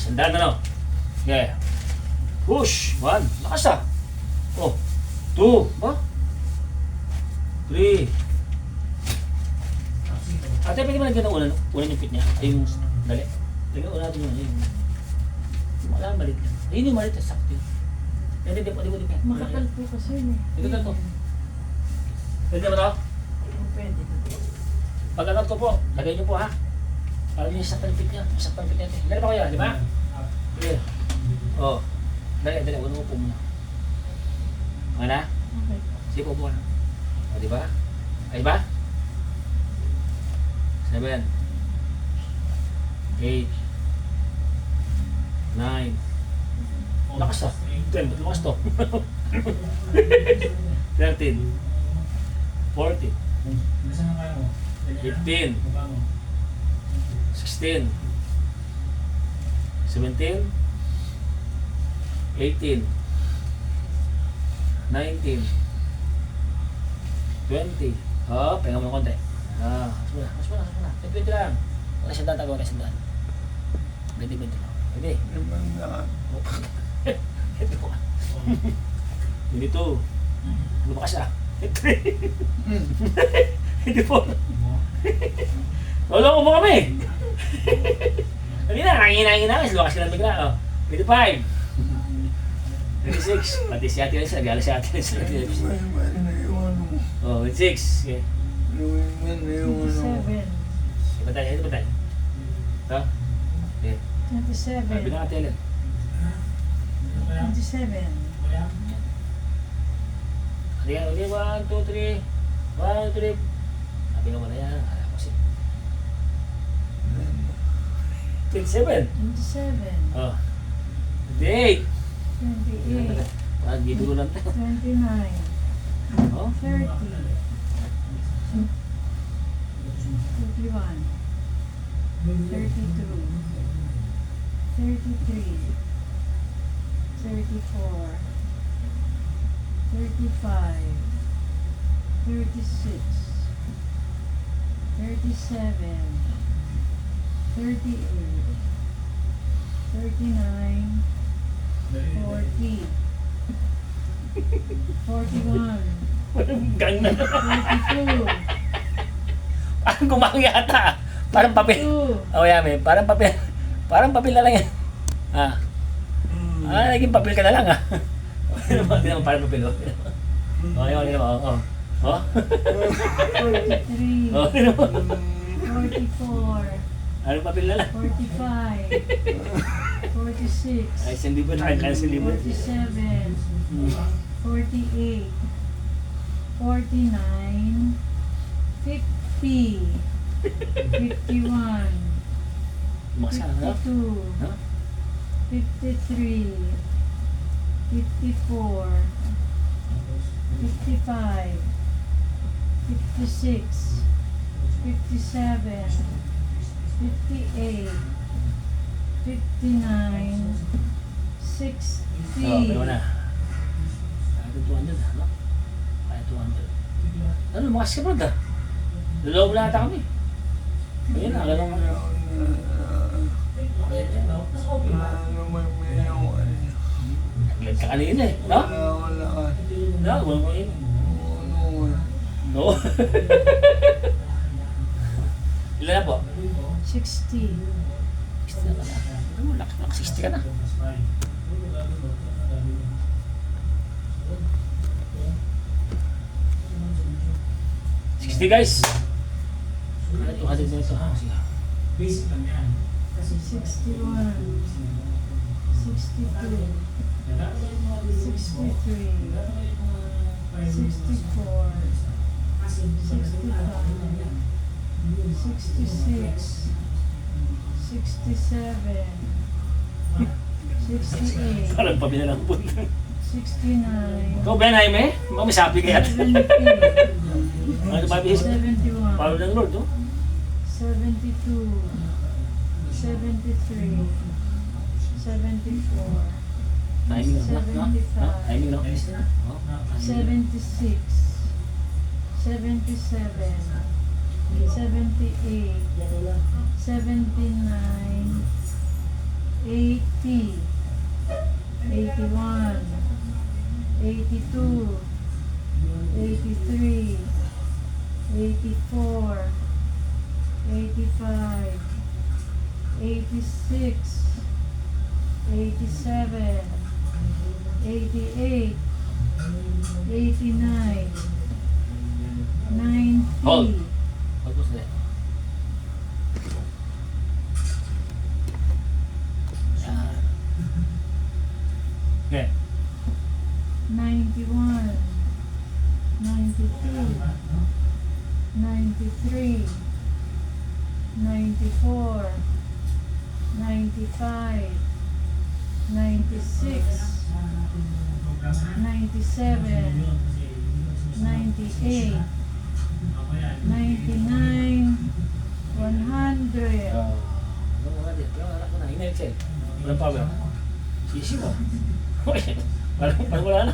Sandaan na, no? Yeah. Push. 1. Lakas ah. Oh. 2. Ba? 3. Ate, pwede mo lagyan ng ulan yung pit niya? Ay, yung dali. Lagyan ulan natin yun. Ayun. Wala, malit lang. Ayun yung malit. Sakto yun. Hindi, di po. Makapal po kasi yun eh. Ito to. Pwede ba ito? Pwede. Pag anot ko po, lagay niyo po ha. Para niyo sa pit niya. Sa pit niya. Dali pa kayo, di ba? Sige. Oh. Dali. Uno po muna. Okay na? Okay. Sige po na. O, di ba? Ay ba? 7 8 9 Lakas ah. 10, lakas to. 13 14 15 16 17 18 19 20. Oh, penga mo ng konti. Mas muna. 20 lang. Wala siyang tatagawa na siyang daan. 20 lang. Pwede. Hindi to. Lumakas ah. Hindi po. Wala ko mo kami. Hindi na, nangihina. Lumakas ka lang bigla. 25. 26. Pati si ate Elsa. Nagala si ate Elsa. Oh, 26. Okay. 27. Ito ba tayo? Ito? Okay. 27. Bilang ate Ellen. 27. Sige, 1, 2, 3. 1, 2, 3. Sabi naman na yan. Alam ko siya. 27. 27. Oh. 28. 28. Parang gidulo lang tayo. 29. Oh. 30. 31. 32. 33. 34. 35. 36. 37. 38. 39. 40. 41. Gang na. 42. Parang gumang yata. Parang papel. Oh, yami. Parang papel. Parang papel na lang yan. Naging papel ka na lang Hindi naman parang papel. Okay naman. Oh. 43. Oh, hindi naman. 44. Anong papel na lang? 45. 46. Ay, hindi ba nakakalas yung libo? 47. 48. 49. 50. 51. Lumakas ka na, 52. no? 53. 54. 55. 56. 57. 58. 59. 60. Pero na. Kaya 200, no? Kaya 200. Ano, lumakas ka brad Luloob na ata kami. Ayun na, ganun. Naglag ka kanina no? No, wala mo yun. No? Ilan na po? 60. 60 na ba na? Ano, lakas 60 ka na. Guys. Ano ito? Ano ito? Basic lang yan. 61. 62. 63. 64. 65. 66. 67. 68. Parang pabila ng punta. 69. Ikaw, Ben Jaime? Baka may sabi kaya. 70. Ano ba bis? 71. Palo ng Lord, no? 72. 73. 74. Timing na, no? No? Timing, no? Oh. 76. 77. 78. 79. 80, 81, 82, 83, 84, 85, 86, 87, 88, 89, 90. Hold. Hold po sila. Yan. Okay. 91, 92, 93, 94, 95, 96, 97, 98, 99, 100. Ano nga din? Wala ko na. Ina-excel. Walang power. Sisi mo. Parang wala na.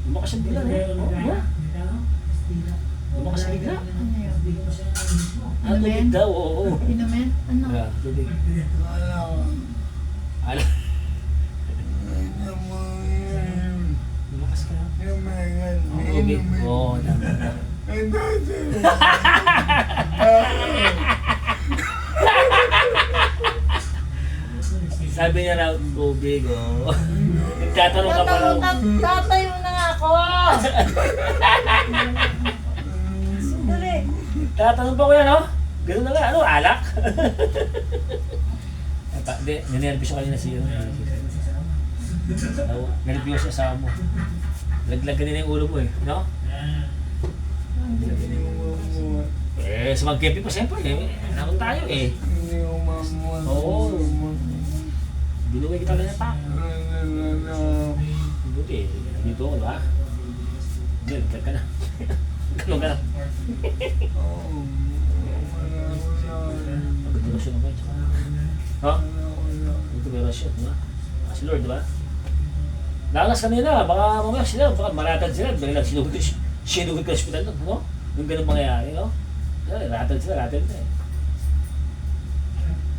Lumakas yung bigla. Lumakas yung bigla. Ano yun? Ano tubig daw? Oo. Inumin? Ano? Yeah, tubig. Ala. Lumakas ka na. Tubig. Oo, dami na. Sabi niya raw, tubig, oh. Nagtatanong ka pa raw. Tatayo na nga ako! Sandali. Tatanong pa ko yan, oh. Ganun na nga, ano, alak? Hindi, ninervous siya kanina siya. Nervous siya sa mo. Laglag kanina yung ulo mo, eh. No? Sa mag-camping pa, siyempre, eh. Naman tayo, eh. Oo. Binugay kita lang yung pack. Buti, dito ako, diba? Hindi, laglag ka na. Ganun ka na. Pagkatulosyon ako, tsaka. Ha? Ito may rasyon, diba? Si Lord, diba? Nakas kanina, baka mamaya sila, baka maratad sila, biglang sinugod ka sa hospital doon, no? Yung ganun mangyayari, no? Ratad sila, ratad na eh.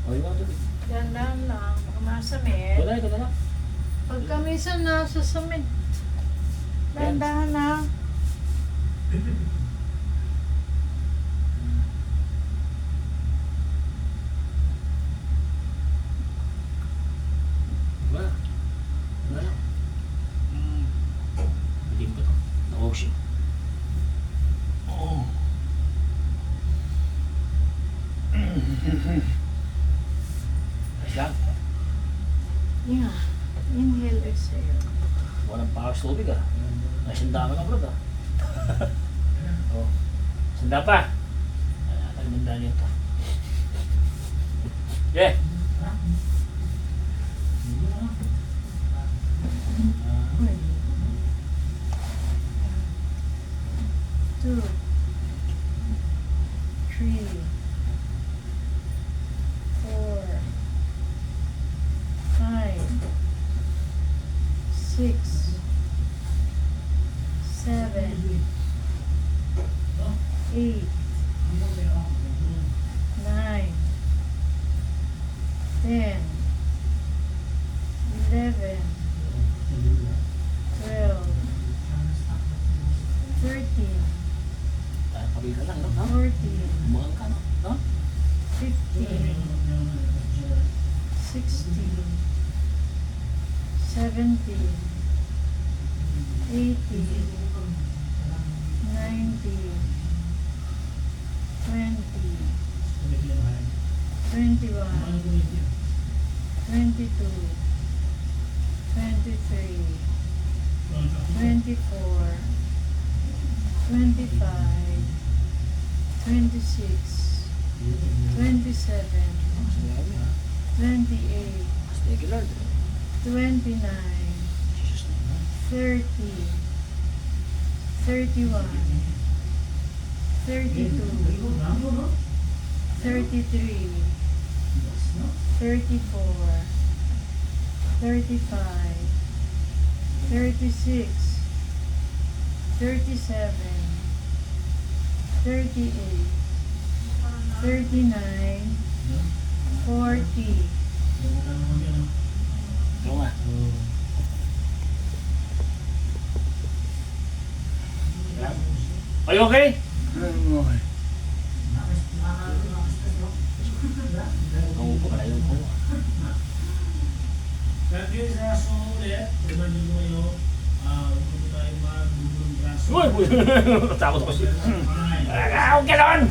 O, yung mga tubig. Dandan lang, baka masamit. Ito na lang. Pag kami sa nasa samit, dandahan lang. Wala. Wala lang. Hindi ko ito. Na-ocean. Oo. Ayos lang. Yeah. Inhale, exhale. Walang pakas tubig ah. Nasanda ka na bro ah. Oh. Sanda pa. Talimanda niyo ito. Yeah. Uy. 2, 3, 4, 5, 6, 7, 8, 9, 10, 11, 12, 13, Tayo pabila lang, no? 14, Umangang ka, no? No? 15, 16, 17, 18, 19, 20, 21, 22, 23, 24, 25, 26, 27, 28, Thank you, Lord. 29, Jesus name. 30, 31, 32, 33, 34, 35, 36, 37, 38, 39, 40, Ito nga. Are you okay? Nauupo ka na yun. Kaya yung raso ulit, naman yung kayo, kung tayo magbubulang braso. Uy! Takot ako siya. Huwag ka naman!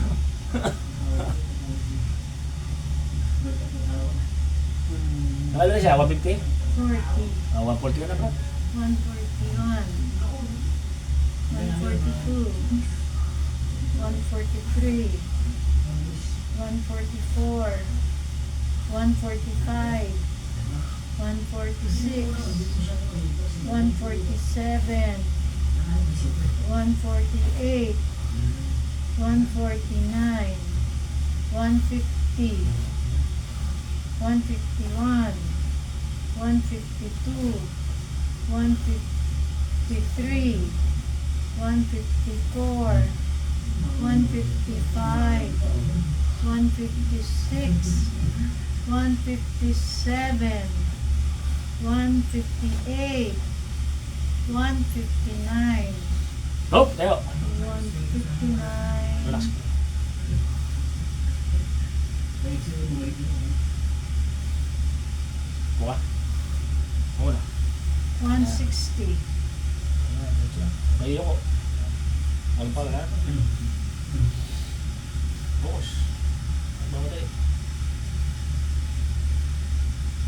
Nakala na siya, 150? 40. 140 ka na ba? 141. 142. 143. 144. 145. 146. 147. 148. 149. 150. 151. 152. 153. 154. 155. 156. 157. 158. 159. Hop! Tayo! 159. Relax. Buka. Oo na. 160. Ngayon ako. Ano pa lahat? Bukas. Ano ba tayo?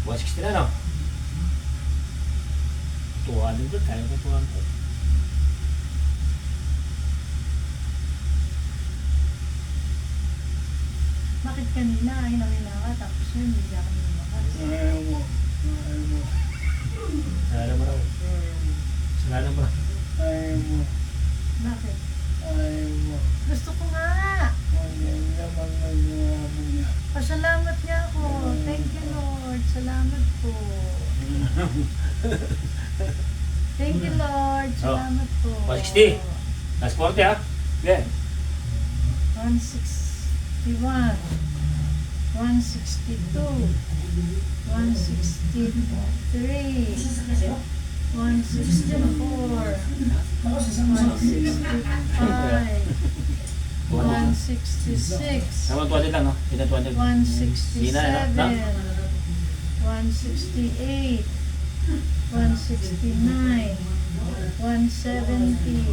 160 na, no? 200 doon. Kaya ko 200. Bakit kanina ay namina ka tapos yun hindi ka kami lumakas? Sala mo raw. Sala mo raw. Bakit? Gusto ko nga! Pasalamat niya ako. Thank you Lord. Salamat po. Thank you Lord. Salamat po. 160. Last 40 ha? Yeah. 161. 162. 163. 164. 165. 166. Naman 200 lang, no? Hindi na 200. 167. Hindi na, no? 168. 169. 170.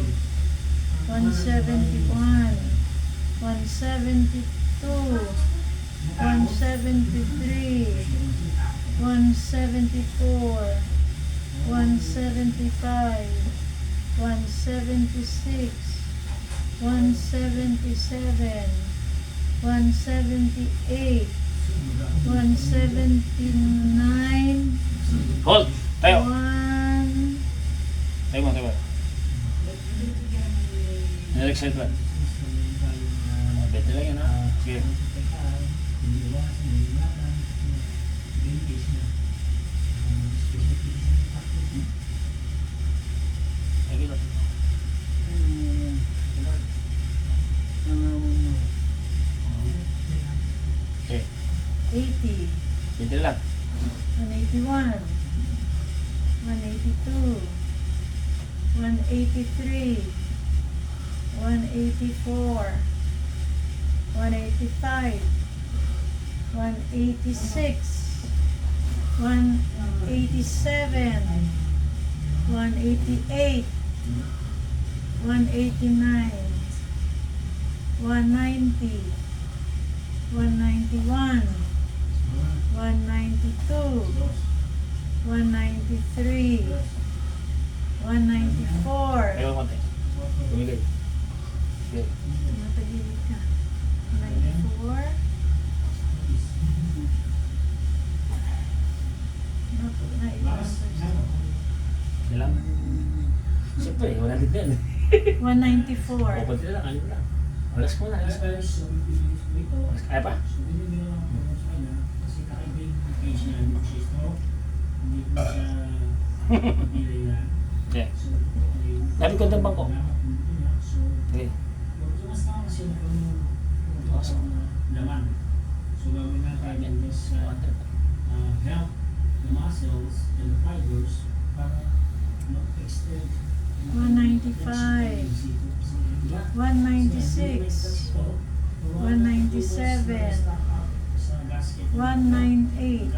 171. 172. 173. 174. 175. 176. 177. 178. 179. Hold! Tayo! 1. Tayo mo, tayo mo. Nag-excite ba? Bet na lang yan, ha? Sige. Sige lang. Okay. 80. Binte lang. 181. 182. 183. 184. 185. 186. 187. 188. 189. 190. 191. 192. 193. 194. Tayo mo, konti. Tumigay. Okay. Matagilid ka. 94. Hindi lang. Siyempre, wala din din. 194. O, konti na lang. Ano lang. Alas ko na. Alas ko. Kaya pa? Kasi kakaibig yung case niya, hindi ko siya stroke, hindi ko siya pili na. Okay. So, Sabi ko ng bangko. So, Okay. mas tama siya na kung laman. So, gawin natin yung this help the muscles and the fibers para mag-extend. 195, 196, 197, 198,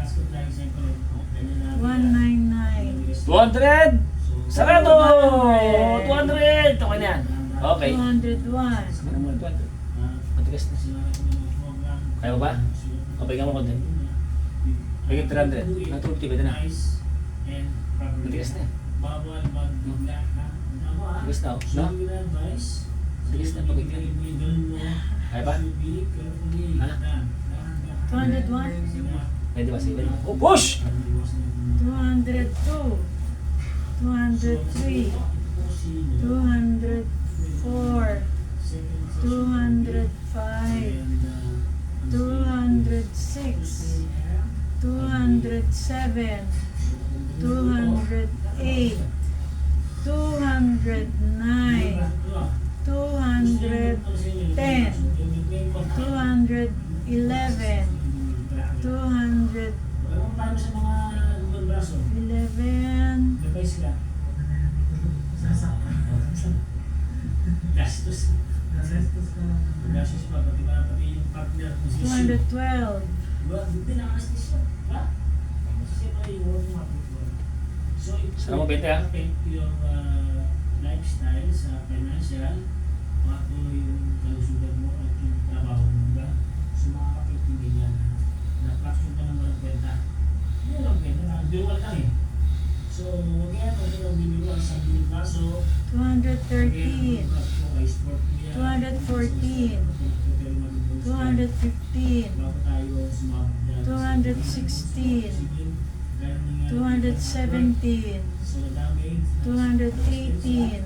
199, 200! Sarado! 200! Okay na yan. Okay. 201, Ano mo, 200? Matigas na. Kaya mo ba? O, bigyan mo konti. Bigyan 300. Ng 250, pwede na. Matigas na yan. Bawal magbigla ha. Tama ha. Matigas na, oh. So, No? yung advice, Matigas na, pabigyan. Kaya ba? Ha? 201, Pwede ba? Sige. Oh, push! 202, 203, 204, 205, 206, 207, 208, 209, 210, 211, 211, Paano sa mga lumang braso? Gabay sila. Gastos. Gastos pa, pati yung partner. 212, Diba? Hindi nakakastis yun. Diba? Siyempre yung work market. So, Sana mo, Bente, ha? affect yung lifestyle sa financial, pato yung kalusugan mo at yung trabaho mo ba? So, makakapit yung ganyan na fraction ka ng walang kwenta. Hindi lang kwenta, biruan lang eh. So, huwag yan, huwag yung bibiruan sa biling baso. 213, 214, 215, 216, 217, 218,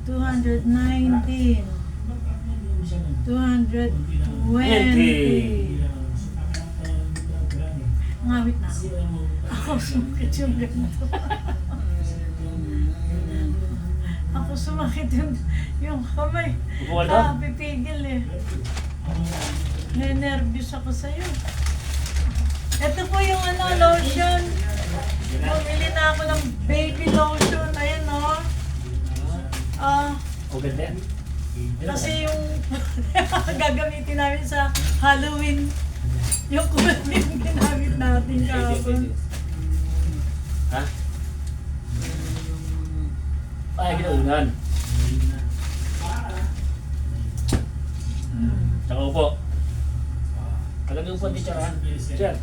219, 220. Ngawit na ako. Ako sumakit yung ganito. Ako sumakit yung kamay. Upo ka daw? Pipigil eh. Nervous ako sa'yo. Ito po yung lotion. Bumili na ako ng baby lotion. Ayan o. O, ganda yan. Kasi yung gagamitin namin sa Halloween. Yung kulay yung ginamit natin kahapon. Ha? Ay, ginaunan. Tsaka upo. Tagal yung upo, teacher, ha? Teacher,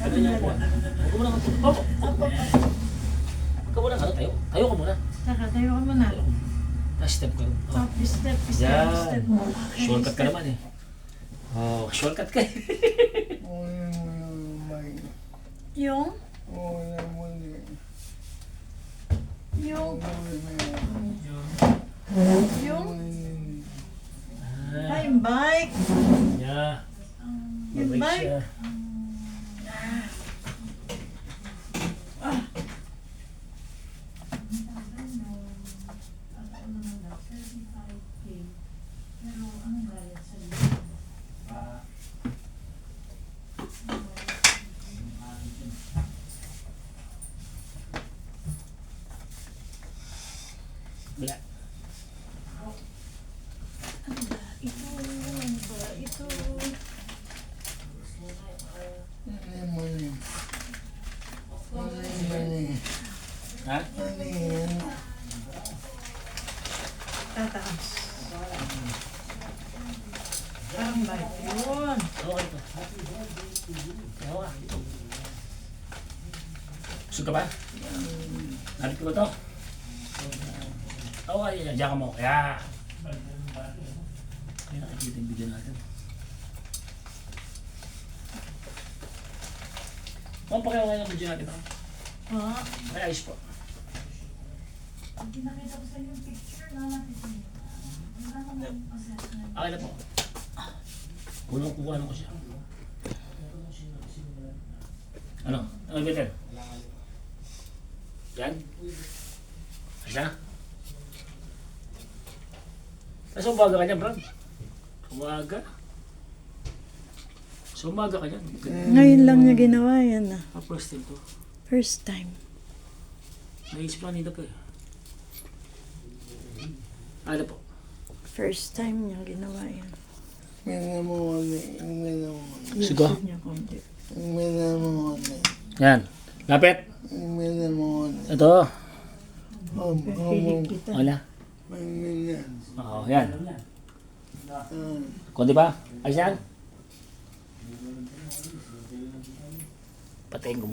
tagal yung upo. Huwag ka muna. Opo. Huwag ka muna. Ano, tayo? Tayo ka muna. Saka tayo ka muna. Tapos step ka. Step, step, step, Yan. step. Shortcut ka naman eh. Oh, shortcut ka eh. Yung? Yung? Ay, yung bike. Yeah. Yung Mabait bike. siya. Wala. Ito, ano ba? Ito. Ha? Tataas. Parang bike yun. Okay to. Tawa. Busog ka ba? Nalit ko ba to? Oo, ay, diyan ka mo. Kaya. Kaya nakikita yung video natin. Kung pa kayo ngayon ang video natin ba? Ha? May ayos po. Pinakita ko sa yung picture na natin. Okay na po. Unang kukuha ko siya. Ano? Ano better? Yan? Asya? Nasa umaga ka niya, Brad? Umaga? Sa umaga ka yan. Ngayon lang niya ginawa yan ah. First time to. First time. Naisip lang nito po eh. Ano po? First time niya ginawa yan. Sigo. Gusto niya konti. Yan. Lapit. Ito. Pipilit kita. Wala. Oo, yan. Konti pa. Ayos yan. Patayin ko muna.